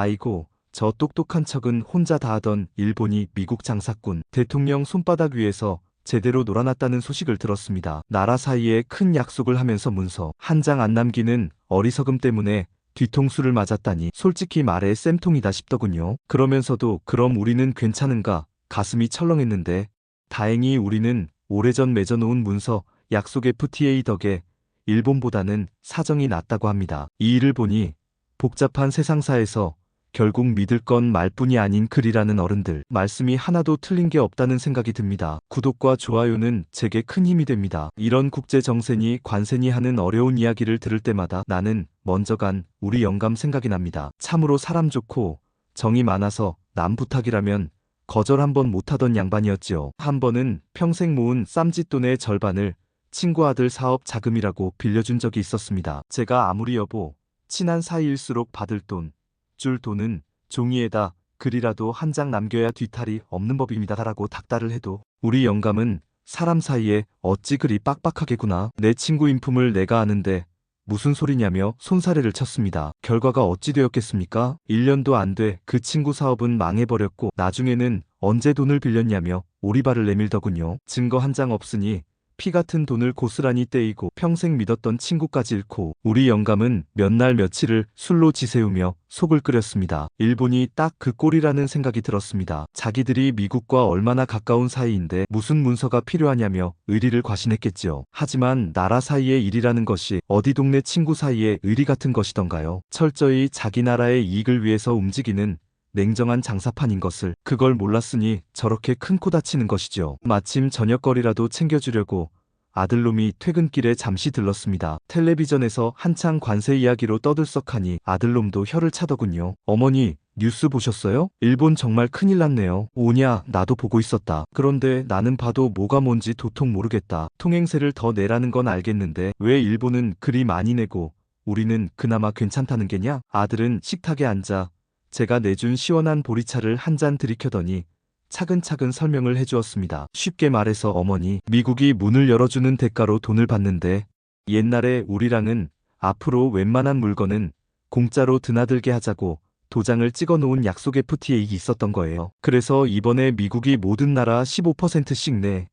아이고, 저 똑똑한 척은 혼자 다 하던 일본이 미국 장사꾼 대통령 손바닥 위에서 제대로 놀아났다는 소식을 들었습니다. 나라 사이에 큰 약속을 하면서 문서 한 장 안 남기는 어리석음 때문에 뒤통수를 맞았다니 솔직히 말해 쌤통이다 싶더군요. 그러면서도 그럼 우리는 괜찮은가 가슴이 철렁했는데 다행히 우리는 오래전 맺어놓은 문서 약속 FTA 덕에 일본보다는 사정이 낫다고 합니다. 이 일을 보니 복잡한 세상사에서 결국 믿을 건 말뿐이 아닌 글이라는 어른들 말씀이 하나도 틀린 게 없다는 생각이 듭니다. 구독과 좋아요는 제게 큰 힘이 됩니다. 이런 국제 정세니 관세니 하는 어려운 이야기를 들을 때마다 나는 먼저 간 우리 영감 생각이 납니다. 참으로 사람 좋고 정이 많아서 남 부탁이라면 거절 한 번 못하던 양반이었지요. 한 번은 평생 모은 쌈짓돈의 절반을 친구 아들 사업 자금이라고 빌려준 적이 있었습니다. 제가 아무리 여보 친한 사이일수록 받을 줄 돈은 종이에다 글이라도 한 장 남겨야 뒤탈이 없는 법입니다 라고 닥달을 해도 우리 영감은 사람 사이에 어찌 그리 빡빡하게구나. 내 친구 인품을 내가 아는데 무슨 소리냐며 손사래를 쳤습니다. 결과가 어찌 되었겠습니까? 1년도 안 돼 그 친구 사업은 망해버렸고 나중에는 언제 돈을 빌렸냐며 오리발을 내밀더군요. 증거 한 장 없으니 피 같은 돈을 고스란히 떼이고 평생 믿었던 친구까지 잃고 우리 영감은 몇 날 며칠을 술로 지새우며 속을 끓였습니다. 일본이 딱 그 꼴이라는 생각이 들었습니다. 자기들이 미국과 얼마나 가까운 사이인데 무슨 문서가 필요하냐며 의리를 과신했겠지요. 하지만 나라 사이의 일이라는 것이 어디 동네 친구 사이의 의리 같은 것이던가요. 철저히 자기 나라의 이익을 위해서 움직이는 냉정한 장사판인 것을 그걸 몰랐으니 저렇게 큰 코 다치는 것이죠. 마침 저녁거리라도 챙겨주려고 아들놈이 퇴근길에 잠시 들렀습니다. 텔레비전에서 한창 관세 이야기로 떠들썩하니 아들놈도 혀를 차더군요. 어머니 뉴스 보셨어요? 일본 정말 큰일 났네요. 오냐 나도 보고 있었다. 그런데 나는 봐도 뭐가 뭔지 도통 모르겠다. 통행세를 더 내라는 건 알겠는데 왜 일본은 그리 많이 내고 우리는 그나마 괜찮다는 게냐? 아들은 식탁에 앉아 제가 내준 시원한 보리차를 한 잔 들이켜더니 차근차근 설명을 해주었습니다. 쉽게 말해서 어머니, 미국이 문을 열어주는 대가로 돈을 받는데 옛날에 우리랑은 앞으로 웬만한 물건은 공짜로 드나들게 하자고 도장을 찍어놓은 약속 FTA가 있었던 거예요. 그래서 이번에 미국이 모든 나라 15%씩 내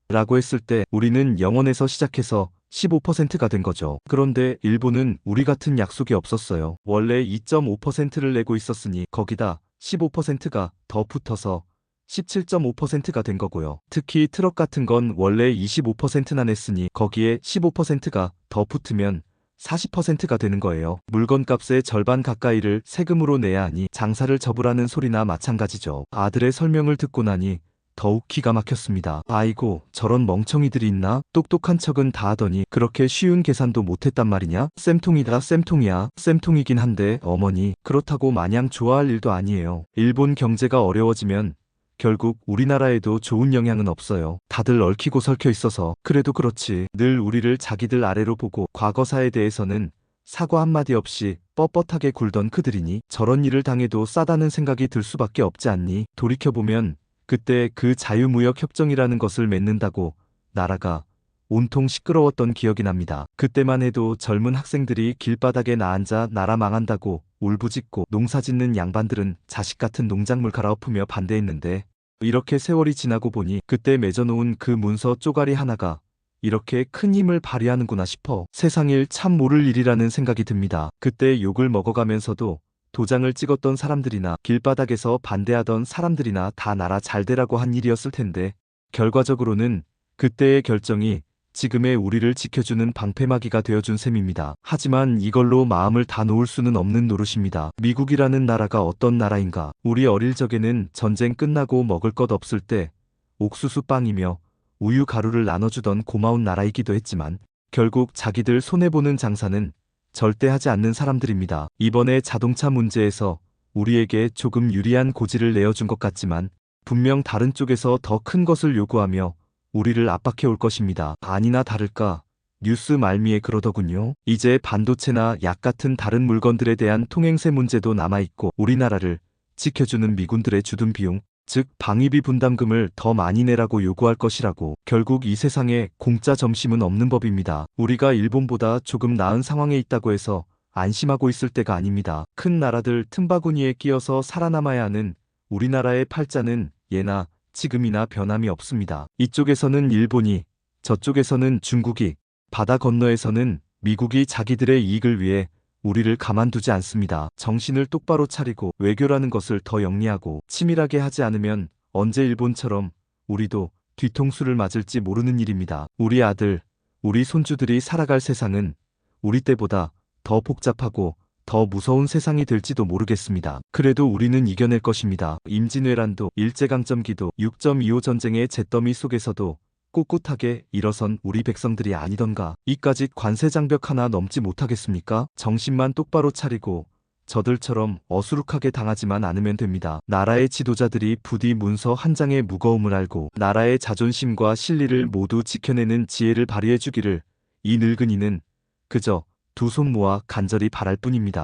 라고 했을 때 우리는 0원에서 시작해서 15%가 된 거죠. 그런데 일본은 우리 같은 약속이 없었어요. 원래 2.5%를 내고 있었으니 거기다 15%가 더 붙어서 17.5%가 된 거고요. 특히 트럭 같은 건 원래 25%나 냈으니 거기에 15%가 더 붙으면 40%가 되는 거예요. 물건값의 절반 가까이를 세금으로 내야 하니 장사를 접으라는 소리나 마찬가지죠. 아들의 설명을 듣고 나니 더욱 기가 막혔습니다. 아이고 저런 멍청이들이 있나? 똑똑한 척은 다 하더니 그렇게 쉬운 계산도 못했단 말이냐? 쌤통이다 쌤통이야. 쌤통이긴 한데 어머니 그렇다고 마냥 좋아할 일도 아니에요. 일본 경제가 어려워지면 결국 우리나라에도 좋은 영향은 없어요. 다들 얽히고 설켜 있어서. 그래도 그렇지 늘 우리를 자기들 아래로 보고 과거사에 대해서는 사과 한마디 없이 뻣뻣하게 굴던 그들이니 저런 일을 당해도 싸다는 생각이 들 수밖에 없지 않니? 돌이켜보면 그때 그 자유무역협정이라는 것을 맺는다고 나라가 온통 시끄러웠던 기억이 납니다. 그때만 해도 젊은 학생들이 길바닥에 나앉아 나라 망한다고 울부짖고 농사짓는 양반들은 자식 같은 농작물 갈아엎으며 반대했는데 이렇게 세월이 지나고 보니 그때 맺어놓은 그 문서 쪼가리 하나가 이렇게 큰 힘을 발휘하는구나 싶어 세상일 참 모를 일이라는 생각이 듭니다. 그때 욕을 먹어가면서도 도장을 찍었던 사람들이나 길바닥에서 반대하던 사람들이나 다 나라 잘되라고 한 일이었을 텐데 결과적으로는 그때의 결정이 지금의 우리를 지켜주는 방패막이가 되어준 셈입니다. 하지만 이걸로 마음을 다 놓을 수는 없는 노릇입니다. 미국이라는 나라가 어떤 나라인가? 우리 어릴 적에는 전쟁 끝나고 먹을 것 없을 때 옥수수 빵이며 우유 가루를 나눠주던 고마운 나라이기도 했지만 결국 자기들 손해보는 장사는 절대 하지 않는 사람들입니다. 이번에 자동차 문제에서 우리에게 조금 유리한 고지를 내어준 것 같지만 분명 다른 쪽에서 더 큰 것을 요구하며 우리를 압박해 올 것입니다. 아니나 다를까 뉴스 말미에 그러더군요. 이제 반도체나 약 같은 다른 물건들에 대한 통행세 문제도 남아있고 우리나라를 지켜주는 미군들의 주둔 비용, 즉 방위비 분담금을 더 많이 내라고 요구할 것이라고. 결국 이 세상에 공짜 점심은 없는 법입니다. 우리가 일본보다 조금 나은 상황에 있다고 해서 안심하고 있을 때가 아닙니다. 큰 나라들 틈바구니에 끼어서 살아남아야 하는 우리나라의 팔자는 예나 지금이나 변함이 없습니다. 이쪽에서는 일본이, 저쪽에서는 중국이, 바다 건너에서는 미국이 자기들의 이익을 위해 우리를 가만두지 않습니다. 정신을 똑바로 차리고 외교라는 것을 더 영리하고 치밀하게 하지 않으면 언제 일본처럼 우리도 뒤통수를 맞을지 모르는 일입니다. 우리 아들, 우리 손주들이 살아갈 세상은 우리 때보다 더 복잡하고 더 무서운 세상이 될지도 모르겠습니다. 그래도 우리는 이겨낼 것입니다. 임진왜란도 일제강점기도 6.25 전쟁의 잿더미 속에서도 꿋꿋하게 일어선 우리 백성들이 아니던가. 이까짓 관세장벽 하나 넘지 못하겠습니까? 정신만 똑바로 차리고 저들처럼 어수룩하게 당하지만 않으면 됩니다. 나라의 지도자들이 부디 문서 한 장의 무거움을 알고 나라의 자존심과 실리를 모두 지켜내는 지혜를 발휘해 주기를 이 늙은이는 그저 두 손 모아 간절히 바랄 뿐입니다.